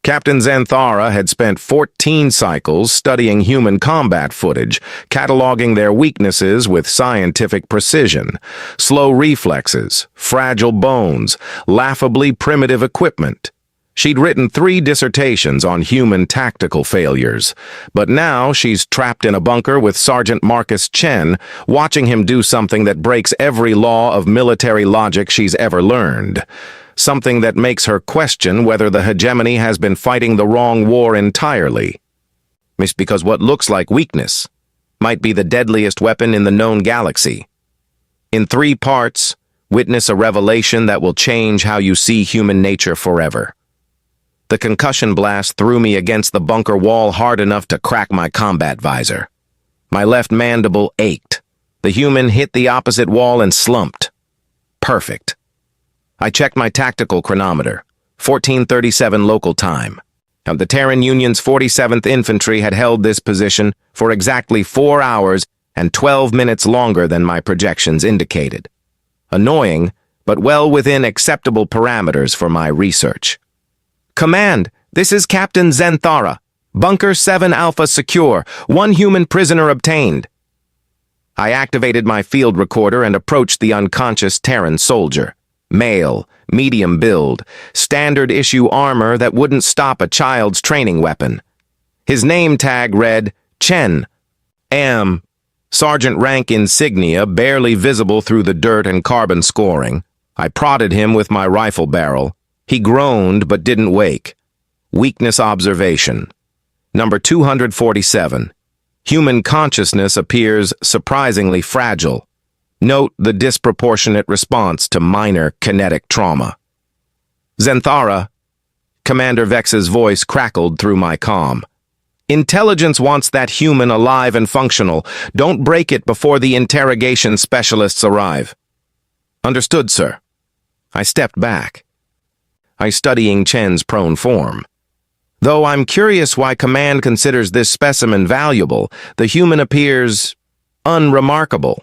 Captain Xanthara had spent 14 cycles studying human combat footage, cataloging their weaknesses with scientific precision. Slow reflexes, fragile bones, laughably primitive equipment. She'd written 3 dissertations on human tactical failures, but now she's trapped in a bunker with Sergeant Marcus Chen, watching him do something that breaks every law of military logic she's ever learned. Something that makes her question whether the hegemony has been fighting the wrong war entirely. It's because what looks like weakness might be the deadliest weapon in the known galaxy. In 3 parts, witness a revelation that will change how you see human nature forever. The concussion blast threw me against the bunker wall hard enough to crack my combat visor. My left mandible ached. The human hit the opposite wall and slumped. Perfect. I checked my tactical chronometer, 14:37 local time. The Terran Union's 47th Infantry had held this position for exactly 4 hours and 12 minutes longer than my projections indicated. Annoying, but well within acceptable parameters for my research. Command, this is Captain Xanthara. Bunker 7 Alpha secure. 1 human prisoner obtained. I activated my field recorder and approached the unconscious Terran soldier. Male, medium build, standard issue armor that wouldn't stop a child's training weapon. His name tag read, Chen. Sergeant rank insignia barely visible through the dirt and carbon scoring. I prodded him with my rifle barrel. He groaned but didn't wake. Weakness observation. Number 247. Human consciousness appears surprisingly fragile. Note the disproportionate response to minor kinetic trauma. Xanthara, Commander Vex's voice crackled through my comm. Intelligence wants that human alive and functional. Don't break it before the interrogation specialists arrive. Understood, sir. I stepped back. I studying Chen's prone form. Though I'm curious why Command considers this specimen valuable, the human appears unremarkable.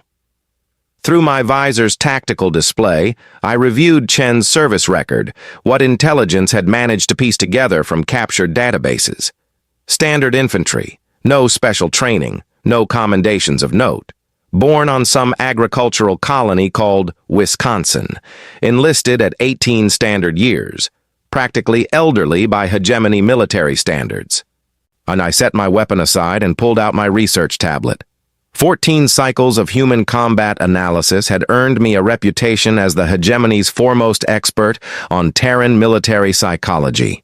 Through my visor's tactical display, I reviewed Chen's service record, what intelligence had managed to piece together from captured databases. Standard infantry, no special training, no commendations of note. Born on some agricultural colony called Wisconsin, enlisted at 18 standard years, practically elderly by hegemony military standards. And I set my weapon aside and pulled out my research tablet. 14 cycles of human combat analysis had earned me a reputation as the hegemony's foremost expert on Terran military psychology.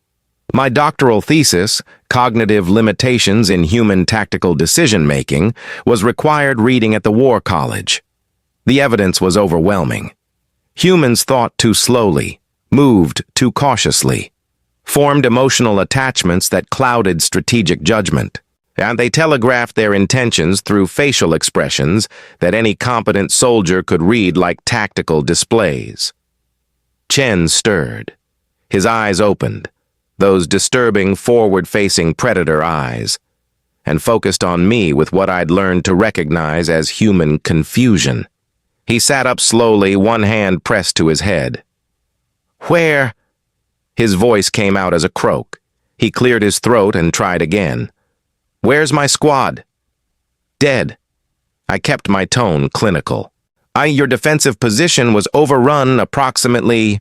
My doctoral thesis, Cognitive Limitations in Human Tactical Decision-Making, was required reading at the War College. The evidence was overwhelming. Humans thought too slowly, moved too cautiously, formed emotional attachments that clouded strategic judgment. And they telegraphed their intentions through facial expressions that any competent soldier could read like tactical displays. Chen stirred. His eyes opened, those disturbing forward-facing predator eyes, and focused on me with what I'd learned to recognize as human confusion. He sat up slowly, one hand pressed to his head. Where? His voice came out as a croak. He cleared his throat and tried again. Where's my squad? Dead. I kept my tone clinical. Your defensive position was overrun approximately...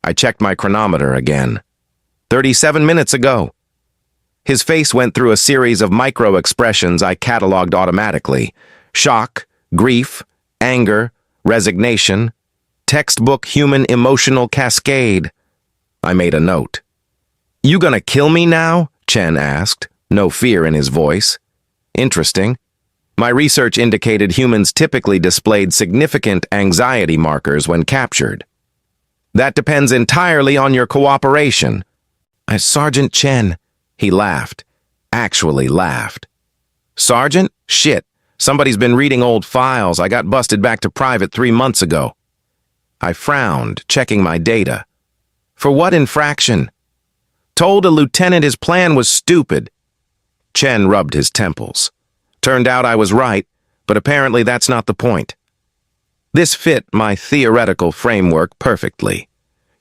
I checked my chronometer again. 37 minutes ago. His face went through a series of micro-expressions I cataloged automatically. Shock, grief, anger, resignation, textbook human emotional cascade. I made a note. You gonna kill me now? Chen asked. No fear in his voice. Interesting. My research indicated humans typically displayed significant anxiety markers when captured. That depends entirely on your cooperation. Sergeant Chen, he laughed. Actually laughed. Sergeant? Shit. Somebody's been reading old files. I got busted back to private 3 months ago. I frowned, checking my data. For what infraction? Told a lieutenant his plan was stupid. Chen rubbed his temples. Turned out I was right, but apparently that's not the point. This fit my theoretical framework perfectly.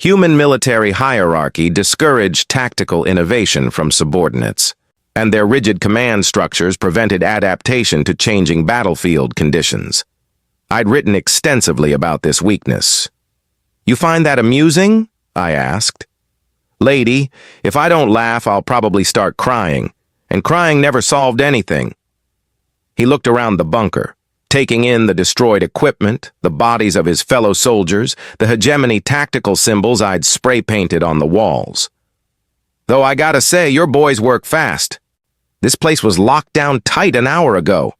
Human military hierarchy discouraged tactical innovation from subordinates, and their rigid command structures prevented adaptation to changing battlefield conditions. I'd written extensively about this weakness. "You find that amusing?" I asked. "Lady, if I don't laugh, I'll probably start crying, and crying never solved anything." He looked around the bunker, taking in the destroyed equipment, the bodies of his fellow soldiers, the hegemony tactical symbols I'd spray-painted on the walls. "Though I gotta say, your boys work fast. This place was locked down tight an hour ago."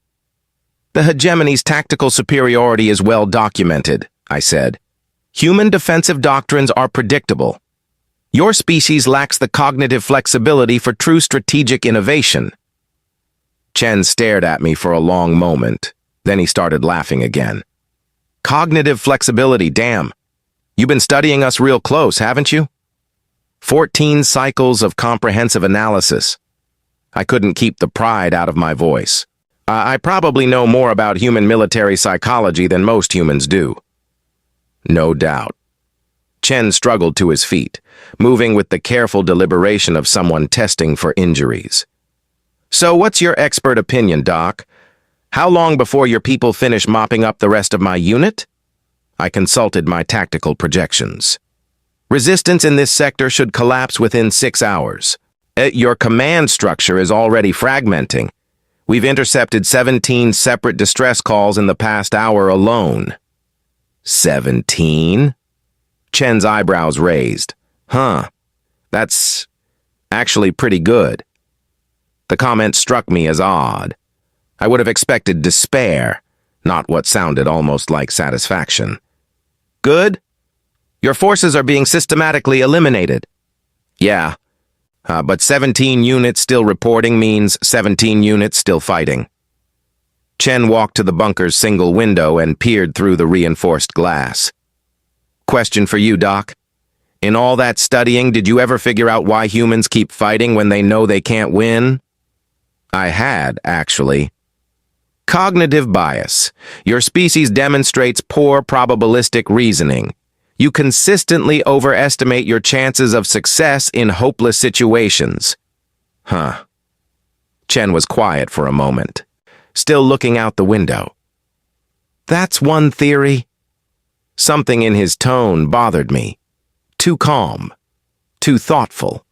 "The hegemony's tactical superiority is well documented," I said. "Human defensive doctrines are predictable. Your species lacks the cognitive flexibility for true strategic innovation." Chen stared at me for a long moment. Then he started laughing again. "Cognitive flexibility, damn. You've been studying us real close, haven't you? 14 cycles of comprehensive analysis." I couldn't keep the pride out of my voice. I probably know more about human military psychology than most humans do." "No doubt." Chen struggled to his feet, moving with the careful deliberation of someone testing for injuries. "So what's your expert opinion, Doc? How long before your people finish mopping up the rest of my unit?" I consulted my tactical projections. "Resistance in this sector should collapse within 6 hours. Your command structure is already fragmenting. We've intercepted 17 separate distress calls in the past hour alone." 17? Chen's eyebrows raised. "Huh. That's actually pretty good." The comment struck me as odd. I would have expected despair, not what sounded almost like satisfaction. "Good? Your forces are being systematically eliminated." "Yeah. But 17 units still reporting means 17 units still fighting." Chen walked to the bunker's single window and peered through the reinforced glass. "Question for you, Doc. In all that studying, did you ever figure out why humans keep fighting when they know they can't win?" I had, actually. "Cognitive bias. Your species demonstrates poor probabilistic reasoning. You consistently overestimate your chances of success in hopeless situations." Huh. Chen was quiet for a moment, still looking out the window. "That's one theory." Something in his tone bothered me. Too calm. Too thoughtful.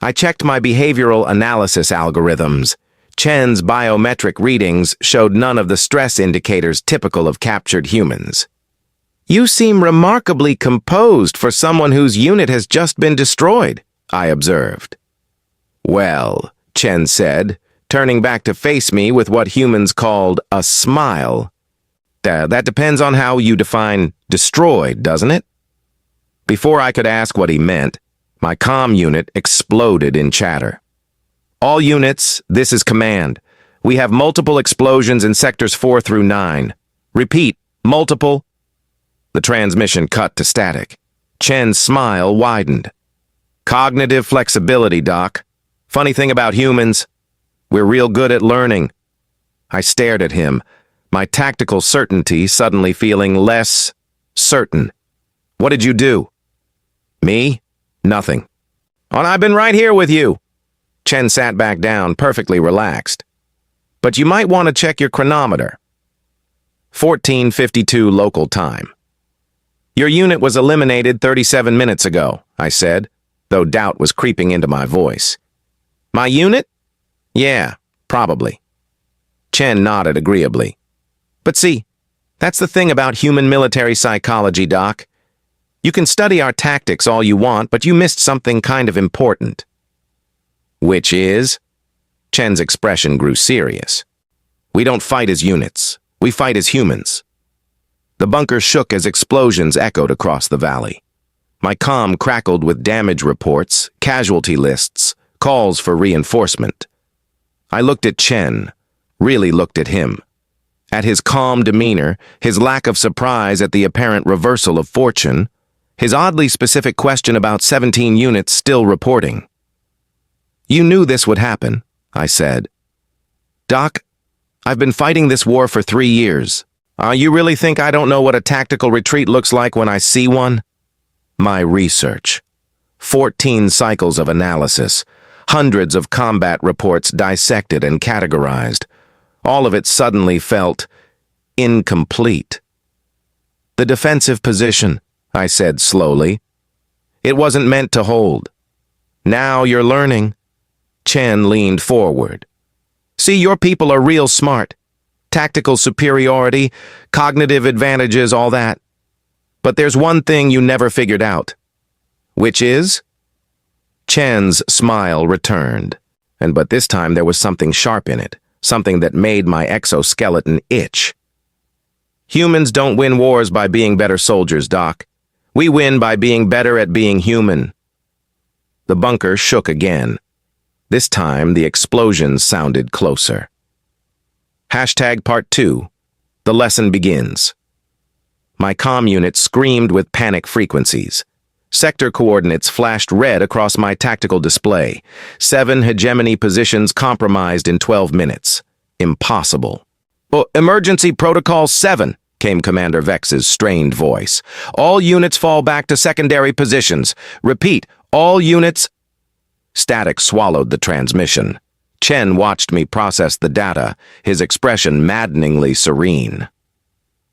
I checked my behavioral analysis algorithms. Chen's biometric readings showed none of the stress indicators typical of captured humans. "You seem remarkably composed for someone whose unit has just been destroyed," I observed. "Well," Chen said, turning back to face me with what humans called a smile. That depends on how you define destroyed, doesn't it?" Before I could ask what he meant, my comm unit exploded in chatter. "All units, this is command. We have multiple explosions in sectors 4 through 9. Repeat, multiple." The transmission cut to static. Chen's smile widened. "Cognitive flexibility, Doc. Funny thing about humans, we're real good at learning." I stared at him, my tactical certainty suddenly feeling less certain. "What did you do?" "Me? Nothing." "And I've been right here with you." Chen sat back down, perfectly relaxed. "But you might want to check your chronometer." 14:52 local time. "Your unit was eliminated 37 minutes ago," I said, though doubt was creeping into my voice. "My unit? Yeah, probably." Chen nodded agreeably. "But see, that's the thing about human military psychology, Doc. You can study our tactics all you want, but you missed something kind of important." "Which is?" Chen's expression grew serious. "We don't fight as units. We fight as humans." The bunker shook as explosions echoed across the valley. My comm crackled with damage reports, casualty lists, calls for reinforcement. I looked at Chen, really looked at him. At his calm demeanor, his lack of surprise at the apparent reversal of fortune, his oddly specific question about 17 units still reporting. "You knew this would happen," I said. "Doc, I've been fighting this war for 3 years. You really think I don't know what a tactical retreat looks like when I see one?" My research. 14 cycles of analysis. Hundreds of combat reports dissected and categorized. All of it suddenly felt incomplete. The defensive position, I said slowly. It wasn't meant to hold. Now you're learning. Chen leaned forward. See, your people are real smart. Tactical superiority, cognitive advantages, all that. But there's one thing you never figured out. Which is? Chen's smile returned, but this time there was something sharp in it, something that made my exoskeleton itch. Humans don't win wars by being better soldiers, Doc. We win by being better at being human. The bunker shook again. This time the explosions sounded closer. Hashtag Part 2. The lesson begins. My comm unit screamed with panic frequencies. Sector coordinates flashed red across my tactical display. 7 hegemony positions compromised in 12 minutes. Impossible. Emergency Protocol 7, came Commander Vex's strained voice. All units fall back to secondary positions. Repeat, all units... Static swallowed the transmission. Chen watched me process the data, his expression maddeningly serene.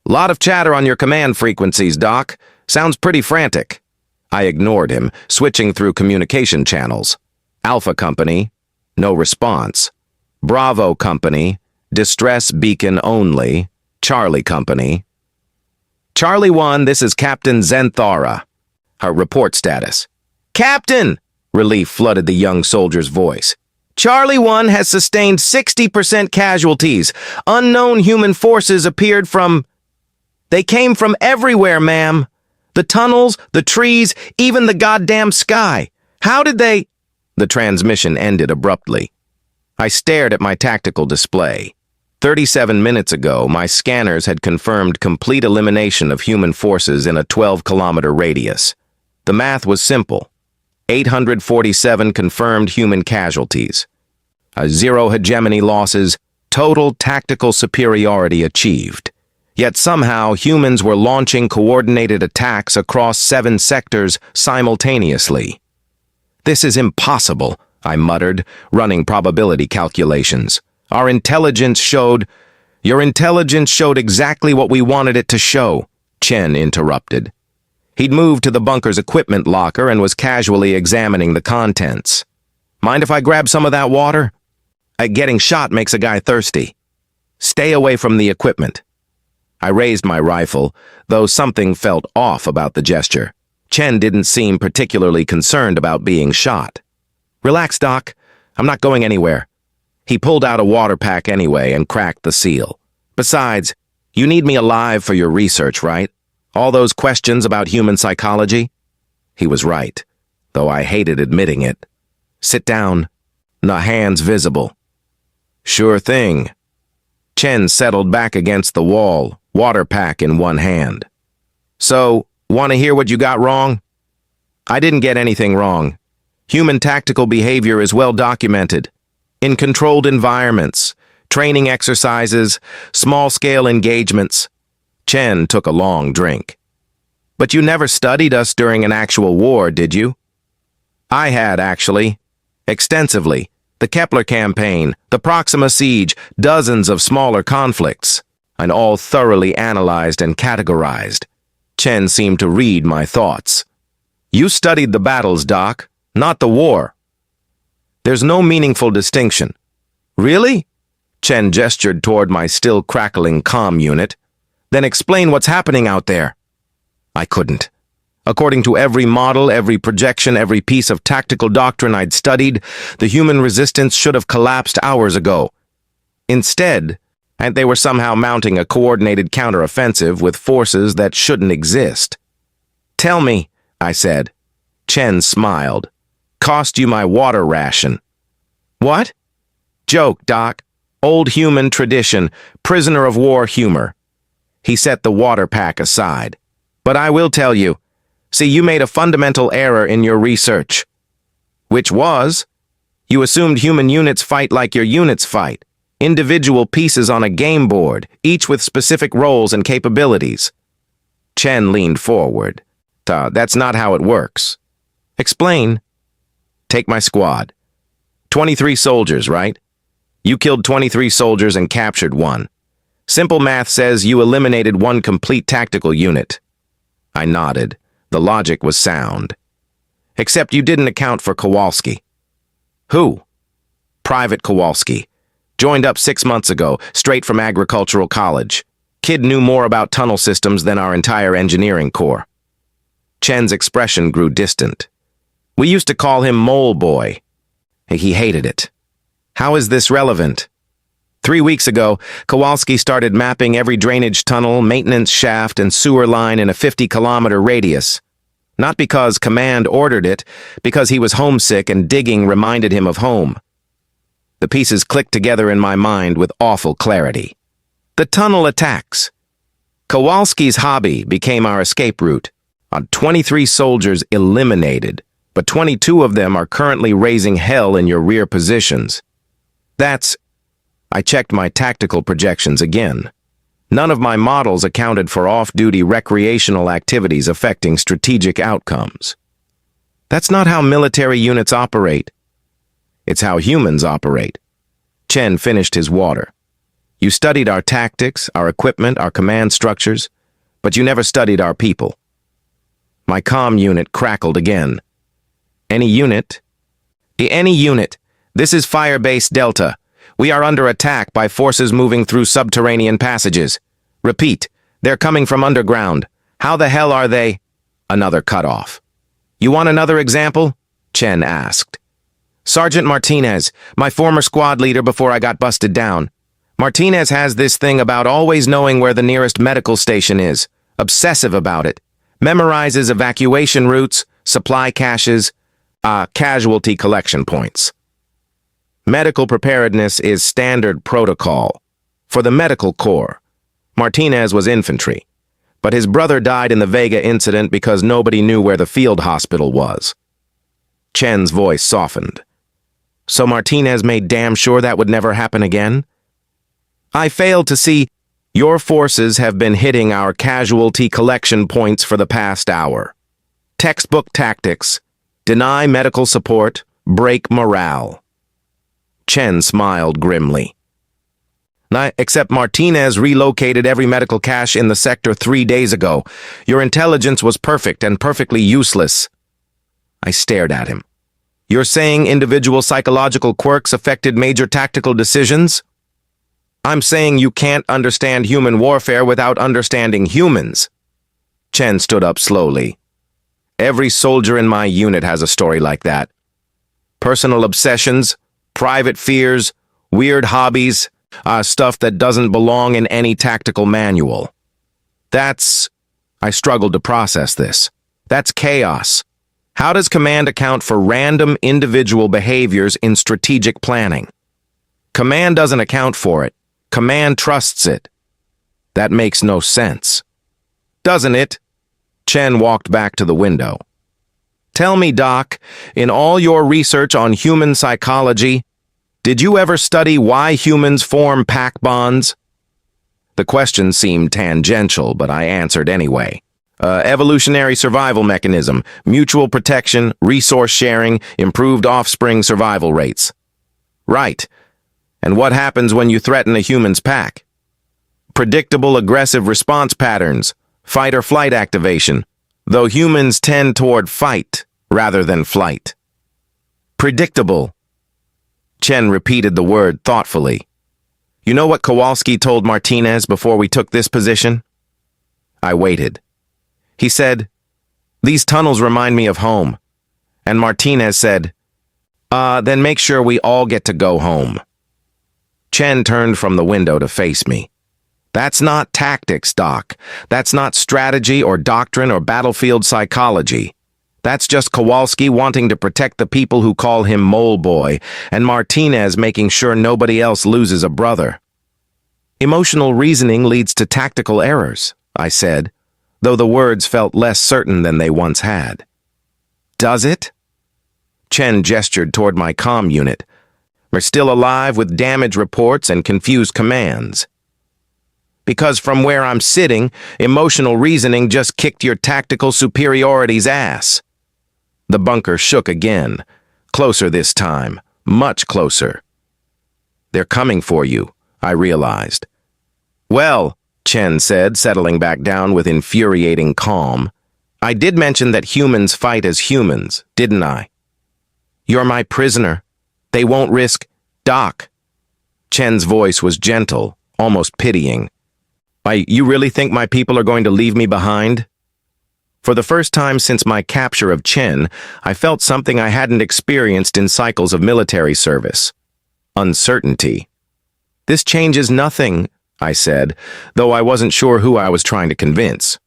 Lot of chatter on your command frequencies, Doc. Sounds pretty frantic. I ignored him, switching through communication channels. Alpha Company, no response. Bravo Company, distress beacon only. Charlie Company. Charlie 1, this is Captain Zenthara. Her report status. Captain! Relief flooded the young soldier's voice. Charlie 1 has sustained 60% casualties. Unknown human forces appeared from... They came from everywhere, ma'am. The tunnels, the trees, even the goddamn sky. How did they... The transmission ended abruptly. I stared at my tactical display. 37 minutes ago, my scanners had confirmed complete elimination of human forces in a 12-kilometer radius. The math was simple. 847 confirmed human casualties. 0 hegemony losses, total tactical superiority achieved. Yet somehow humans were launching coordinated attacks across 7 sectors simultaneously. This is impossible, I muttered, running probability calculations. Our intelligence showed... Your intelligence showed exactly what we wanted it to show, Chen interrupted. He'd moved to the bunker's equipment locker and was casually examining the contents. Mind if I grab some of that water? Getting shot makes a guy thirsty. Stay away from the equipment. I raised my rifle, though something felt off about the gesture. Chen didn't seem particularly concerned about being shot. Relax, Doc. I'm not going anywhere. He pulled out a water pack anyway and cracked the seal. Besides, you need me alive for your research, right? All those questions about human psychology? He was right, though I hated admitting it. Sit down. No hands visible. Sure thing. Chen settled back against the wall, water pack in one hand. So, want to hear what you got wrong? I didn't get anything wrong. Human tactical behavior is well documented. In controlled environments, training exercises, small-scale engagements. Chen took a long drink. But you never studied us during an actual war, did you? I had, actually. Extensively. The Kepler campaign, the Proxima siege, dozens of smaller conflicts, and all thoroughly analyzed and categorized. Chen seemed to read my thoughts. You studied the battles, Doc, not the war. There's no meaningful distinction. Really? Chen gestured toward my still crackling comm unit. Then explain what's happening out there. I couldn't. According to every model, every projection, every piece of tactical doctrine I'd studied, the human resistance should have collapsed hours ago. Instead, and they were somehow mounting a coordinated counteroffensive with forces that shouldn't exist. Tell me, I said. Chen smiled. Cost you my water ration. What? Joke, Doc. Old human tradition, prisoner of war humor. He set the water pack aside. But I will tell you. See, you made a fundamental error in your research. Which was? You assumed human units fight like your units fight. Individual pieces on a game board, each with specific roles and capabilities. Chen leaned forward. That's not how it works. Explain. Take my squad. 23 soldiers, right? You killed 23 soldiers and captured one. Simple math says you eliminated one complete tactical unit. I nodded. The logic was sound. Except you didn't account for Kowalski. Who? Private Kowalski. Joined up 6 months ago, straight from agricultural college. Kid knew more about tunnel systems than our entire engineering corps. Chen's expression grew distant. We used to call him Mole Boy. He hated it. How is this relevant? 3 weeks ago, Kowalski started mapping every drainage tunnel, maintenance shaft, and sewer line in a 50-kilometer radius. Not because command ordered it, because he was homesick and digging reminded him of home. The pieces clicked together in my mind with awful clarity. The tunnel attacks. Kowalski's hobby became our escape route. 23 soldiers eliminated, but 22 of them are currently raising hell in your rear positions. I checked my tactical projections again. None of my models accounted for off-duty recreational activities affecting strategic outcomes. That's not how military units operate. It's how humans operate. Chen finished his water. You studied our tactics, our equipment, our command structures, but you never studied our people. My comm unit crackled again. Any unit? Any unit. This is Firebase Delta. We are under attack by forces moving through subterranean passages. Repeat, they're coming from underground. How the hell are they? Another cutoff. You want another example? Chen asked. Sergeant Martinez, my former squad leader before I got busted down. Martinez has this thing about always knowing where the nearest medical station is. Obsessive about it. Memorizes evacuation routes, supply caches, casualty collection points. Medical preparedness is standard protocol. For the medical corps, Martinez was infantry, but his brother died in the Vega incident because nobody knew where the field hospital was. Chen's voice softened. So Martinez made damn sure that would never happen again? I failed to see your forces have been hitting our casualty collection points for the past hour. Textbook tactics. Deny medical support, break morale. Chen smiled grimly. Except Martinez relocated every medical cache in the sector 3 days ago. Your intelligence was perfect and perfectly useless. I stared at him. You're saying individual psychological quirks affected major tactical decisions? I'm saying you can't understand human warfare without understanding humans. Chen stood up slowly. Every soldier in my unit has a story like that. Personal obsessions, private fears, weird hobbies, stuff that doesn't belong in any tactical manual. I struggled to process this. That's chaos. How does command account for random individual behaviors in strategic planning? Command doesn't account for it. Command trusts it. That makes no sense. Doesn't it? Chen walked back to the window. Tell me, Doc, in all your research on human psychology, did you ever study why humans form pack bonds? The question seemed tangential, but I answered anyway. Evolutionary survival mechanism, mutual protection, resource sharing, improved offspring survival rates. Right. And what happens when you threaten a human's pack? Predictable aggressive response patterns, fight or flight activation, though humans tend toward fight rather than flight. Predictable. Chen repeated the word thoughtfully. You know what Kowalski told Martinez before we took this position? I waited. He said, "These tunnels remind me of home." And Martinez said, then make sure we all get to go home. Chen turned from the window to face me. That's not tactics, Doc. That's not strategy or doctrine or battlefield psychology. That's just Kowalski wanting to protect the people who call him Mole Boy, and Martinez making sure nobody else loses a brother. Emotional reasoning leads to tactical errors, I said, though the words felt less certain than they once had. Does it? Chen gestured toward my comm unit. We're still alive with damage reports and confused commands. Because from where I'm sitting, emotional reasoning just kicked your tactical superiority's ass. The bunker shook again. Closer this time. Much closer. They're coming for you, I realized. Well, Chen said, settling back down with infuriating calm. I did mention that humans fight as humans, didn't I? You're my prisoner. They won't risk... Doc. Chen's voice was gentle, almost pitying. You really think my people are going to leave me behind? For the first time since my capture of Chen, I felt something I hadn't experienced in cycles of military service. Uncertainty. This changes nothing, I said, though I wasn't sure who I was trying to convince.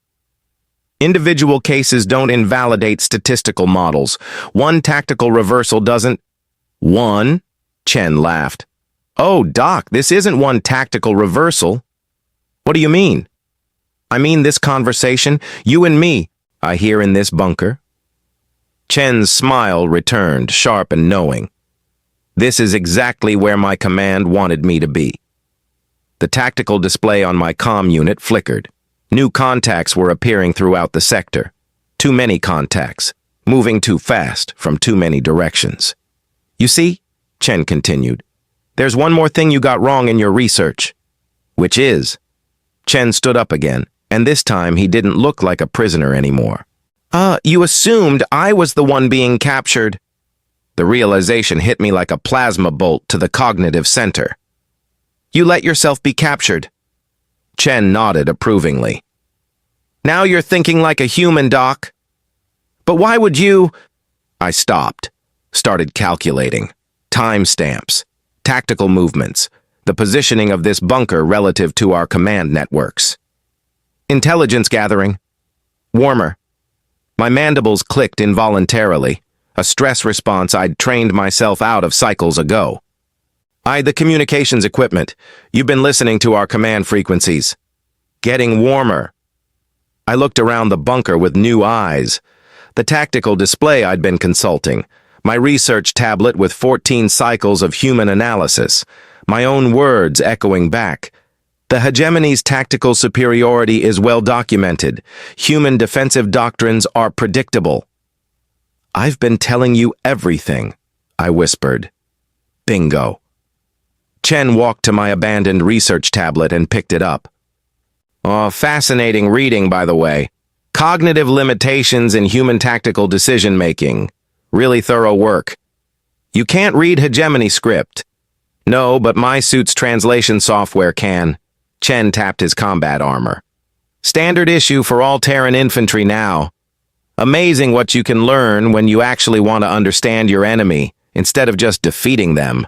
Individual cases don't invalidate statistical models. One tactical reversal doesn't... One? Chen laughed. Oh, Doc, this isn't one tactical reversal. What do you mean? I mean this conversation, you and me, I hear in this bunker. Chen's smile returned, sharp and knowing. This is exactly where my command wanted me to be. The tactical display on my comm unit flickered. New contacts were appearing throughout the sector. Too many contacts, moving too fast from too many directions. You see, Chen continued, there's one more thing you got wrong in your research. Which is... Chen stood up again, and this time he didn't look like a prisoner anymore. You assumed I was the one being captured. The realization hit me like a plasma bolt to the cognitive center. You let yourself be captured. Chen nodded approvingly. Now you're thinking like a human, Doc. But why would you... I stopped, started calculating. Timestamps, tactical movements, the positioning of this bunker relative to our command networks. Intelligence gathering. Warmer. My mandibles clicked involuntarily, a stress response I'd trained myself out of cycles ago. The communications equipment. You've been listening to our command frequencies. Getting warmer. I looked around the bunker with new eyes. The tactical display I'd been consulting, my research tablet with 14 cycles of human analysis, my own words echoing back. The hegemony's tactical superiority is well documented. Human defensive doctrines are predictable. I've been telling you everything, I whispered. Bingo. Chen walked to my abandoned research tablet and picked it up. Oh, fascinating reading, by the way. Cognitive limitations in human tactical decision-making. Really thorough work. You can't read hegemony script. No, but my suit's translation software can. Chen tapped his combat armor. Standard issue for all Terran infantry now. Amazing what you can learn when you actually want to understand your enemy, instead of just defeating them.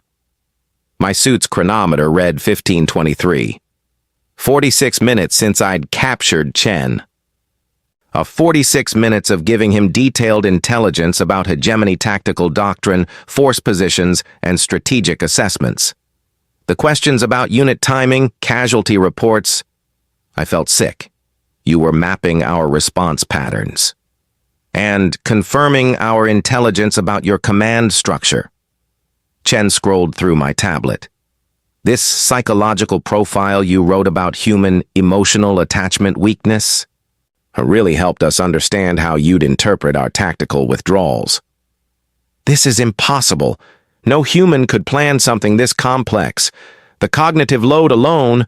My suit's chronometer read 1523. 46 minutes since I'd captured Chen. 46 minutes of giving him detailed intelligence about hegemony tactical doctrine, force positions, and strategic assessments. The questions about unit timing, casualty reports. I felt sick. You were mapping our response patterns. And confirming our intelligence about your command structure. Chen scrolled through my tablet. This psychological profile you wrote about human emotional attachment weakness really helped us understand how you'd interpret our tactical withdrawals. This is impossible. No human could plan something this complex. The cognitive load alone...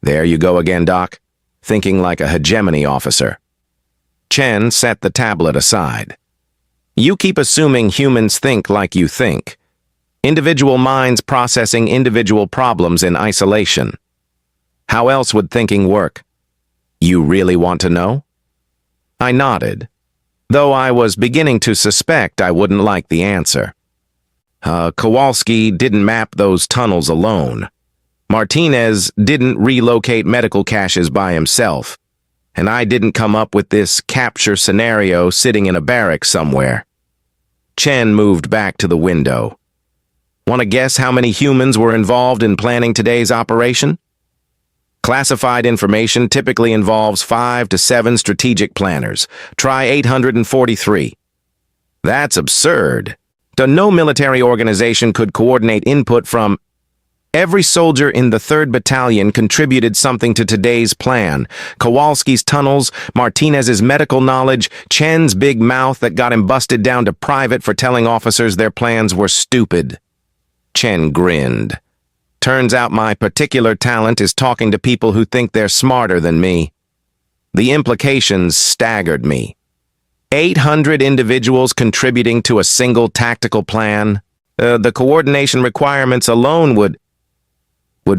There you go again, Doc. Thinking like a hegemony officer. Chen set the tablet aside. You keep assuming humans think like you think. Individual minds processing individual problems in isolation. How else would thinking work? You really want to know? I nodded, though I was beginning to suspect I wouldn't like the answer. Kowalski didn't map those tunnels alone. Martinez didn't relocate medical caches by himself, and I didn't come up with this capture scenario sitting in a barrack somewhere. Chen moved back to the window. Want to guess how many humans were involved in planning today's operation? Classified information typically involves 5 to 7 strategic planners. Try 843. That's absurd. No military organization could coordinate input from... Every soldier in the 3rd Battalion contributed something to today's plan. Kowalski's tunnels, Martinez's medical knowledge, Chen's big mouth that got him busted down to private for telling officers their plans were stupid. Chen grinned. Turns out my particular talent is talking to people who think they're smarter than me. The implications staggered me. 800 individuals contributing to a single tactical plan. The coordination requirements alone would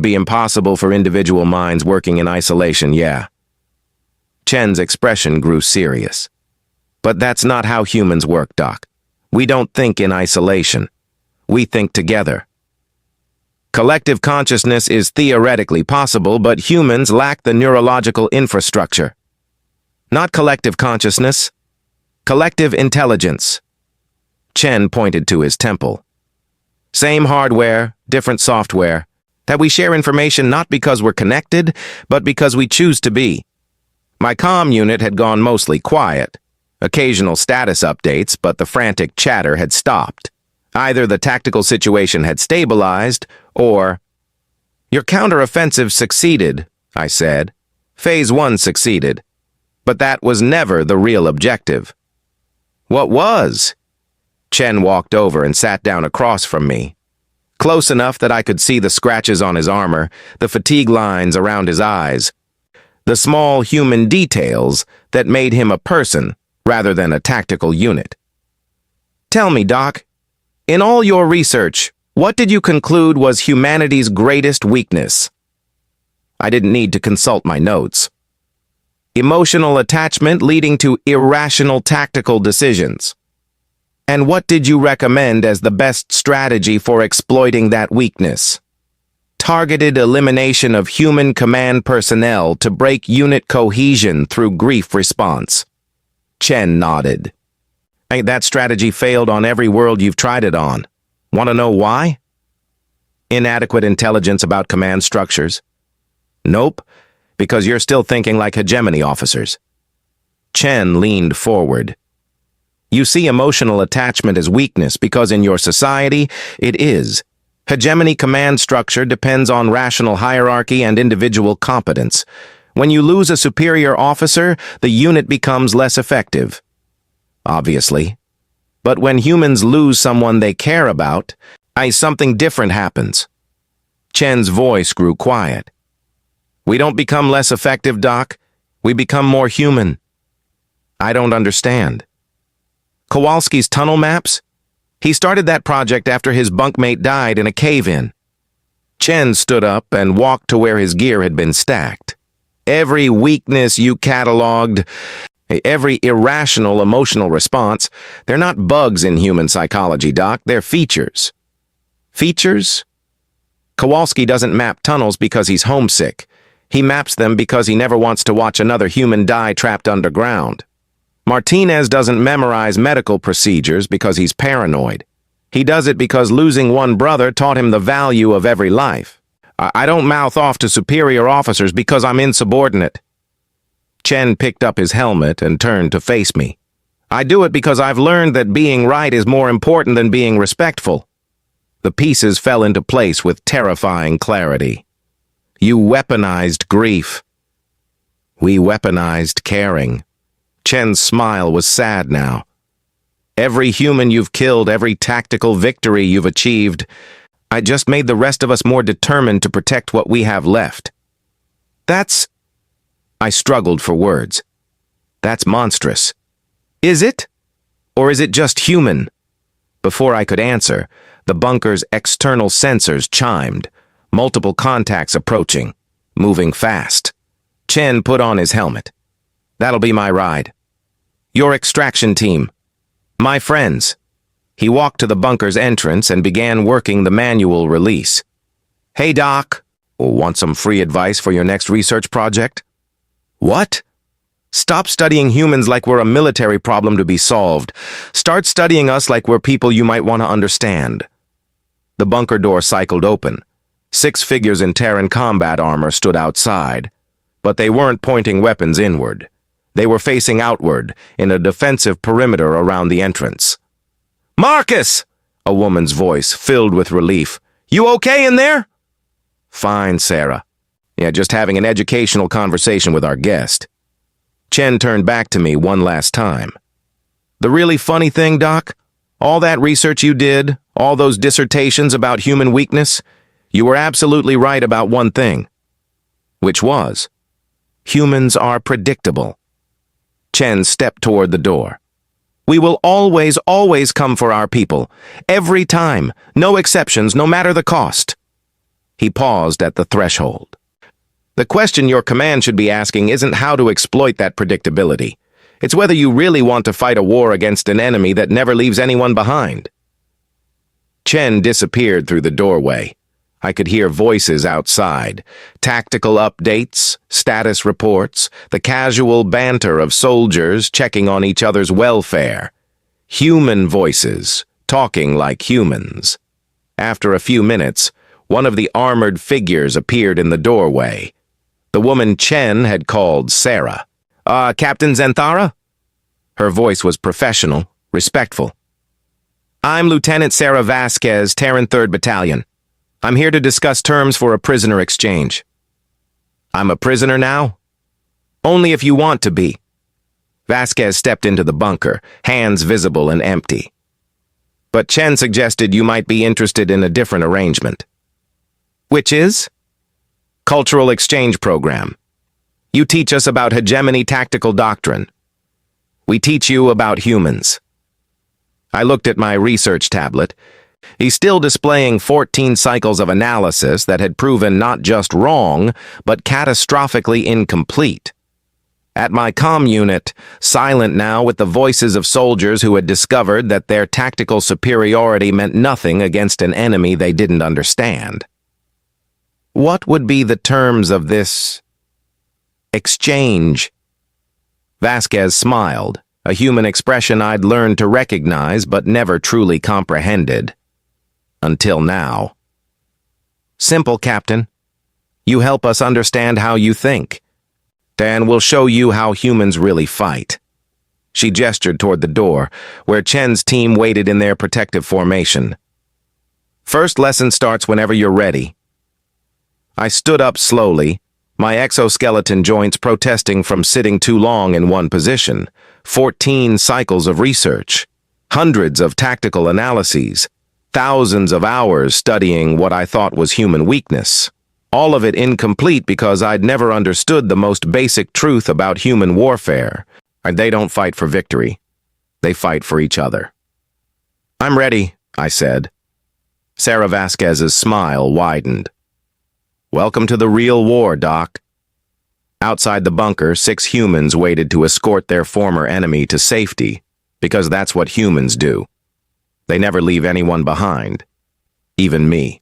be impossible for individual minds working in isolation, yeah. Chen's expression grew serious. But that's not how humans work, Doc. We don't think in isolation. We think together. Collective consciousness is theoretically possible, but humans lack the neurological infrastructure. Not collective consciousness, collective intelligence. Chen pointed to his temple. Same hardware, different software. That we share information not because we're connected, but because we choose to be. My comm unit had gone mostly quiet. Occasional status updates, but the frantic chatter had stopped. Either the tactical situation had stabilized, or... Your counteroffensive succeeded, I said. Phase 1 succeeded. But that was never the real objective. What was? Chen walked over and sat down across from me. Close enough that I could see the scratches on his armor, the fatigue lines around his eyes, the small human details that made him a person rather than a tactical unit. Tell me, Doc, in all your research, what did you conclude was humanity's greatest weakness? I didn't need to consult my notes. Emotional attachment leading to irrational tactical decisions. And what did you recommend as the best strategy for exploiting that weakness? Targeted elimination of human command personnel to break unit cohesion through grief response. Chen nodded. That strategy failed on every world you've tried it on. Want to know why? Inadequate intelligence about command structures? Nope, because you're still thinking like hegemony officers. Chen leaned forward. You see emotional attachment as weakness because in your society, it is. Hegemony command structure depends on rational hierarchy and individual competence. When you lose a superior officer, the unit becomes less effective. Obviously. But when humans lose someone they care about, something different happens. Chen's voice grew quiet. We don't become less effective, Doc. We become more human. I don't understand. Kowalski's tunnel maps? He started that project after his bunkmate died in a cave-in. Chen stood up and walked to where his gear had been stacked. Every weakness you cataloged, every irrational emotional response, they're not bugs in human psychology, Doc. They're features. Features? Kowalski doesn't map tunnels because he's homesick. He maps them because he never wants to watch another human die trapped underground. Martinez doesn't memorize medical procedures because he's paranoid. He does it because losing one brother taught him the value of every life. I don't mouth off to superior officers because I'm insubordinate. Chen picked up his helmet and turned to face me. I do it because I've learned that being right is more important than being respectful. The pieces fell into place with terrifying clarity. You weaponized grief. We weaponized caring. Chen's smile was sad now. Every human you've killed, every tactical victory you've achieved, I just made the rest of us more determined to protect what we have left. That's... I struggled for words. That's monstrous. Is it? Or is it just human? Before I could answer, the bunker's external sensors chimed, multiple contacts approaching, moving fast. Chen put on his helmet. That'll be my ride. Your extraction team. My friends. He walked to the bunker's entrance and began working the manual release. Hey, Doc. Want some free advice for your next research project? What? Stop studying humans like we're a military problem to be solved. Start studying us like we're people you might want to understand. The bunker door cycled open. 6 figures in Terran combat armor stood outside. But they weren't pointing weapons inward. They were facing outward, in a defensive perimeter around the entrance. Marcus! A woman's voice, filled with relief. You okay in there? Fine, Sarah. Yeah, just having an educational conversation with our guest. Chen turned back to me one last time. The really funny thing, Doc? All that research you did, all those dissertations about human weakness, you were absolutely right about one thing. Which was, humans are predictable. Chen stepped toward the door. We will always, always come for our people. Every time. No exceptions, no matter the cost. He paused at the threshold. The question your command should be asking isn't how to exploit that predictability. It's whether you really want to fight a war against an enemy that never leaves anyone behind. Chen disappeared through the doorway. I could hear voices outside, tactical updates, status reports, the casual banter of soldiers checking on each other's welfare. Human voices, talking like humans. After a few minutes, one of the armored figures appeared in the doorway. The woman Chen had called Sarah. Captain Zenthara? Her voice was professional, respectful. I'm Lieutenant Sarah Vasquez, Terran 3rd Battalion. I'm here to discuss terms for a prisoner exchange. I'm a prisoner now? Only if you want to be. Vasquez stepped into the bunker, hands visible and empty. But Chen suggested you might be interested in a different arrangement. Which is? Cultural exchange program. You teach us about hegemony tactical doctrine. We teach you about humans. I looked at my research tablet. He's still displaying 14 cycles of analysis that had proven not just wrong, but catastrophically incomplete. At my comm unit, silent now with the voices of soldiers who had discovered that their tactical superiority meant nothing against an enemy they didn't understand. What would be the terms of this exchange? Vasquez smiled, a human expression I'd learned to recognize but never truly comprehended. Until now. Simple, Captain. You help us understand how you think. Dan will show you how humans really fight. She gestured toward the door, where Chen's team waited in their protective formation. First lesson starts whenever you're ready. I stood up slowly, my exoskeleton joints protesting from sitting too long in one position. 14 cycles of research, hundreds of tactical analyses, thousands of hours studying what I thought was human weakness. All of it incomplete because I'd never understood the most basic truth about human warfare. They don't fight for victory. They fight for each other. I'm ready, I said. Sarah Vasquez's smile widened. Welcome to the real war, Doc. Outside the bunker, 6 humans waited to escort their former enemy to safety, because that's what humans do. They never leave anyone behind, even me.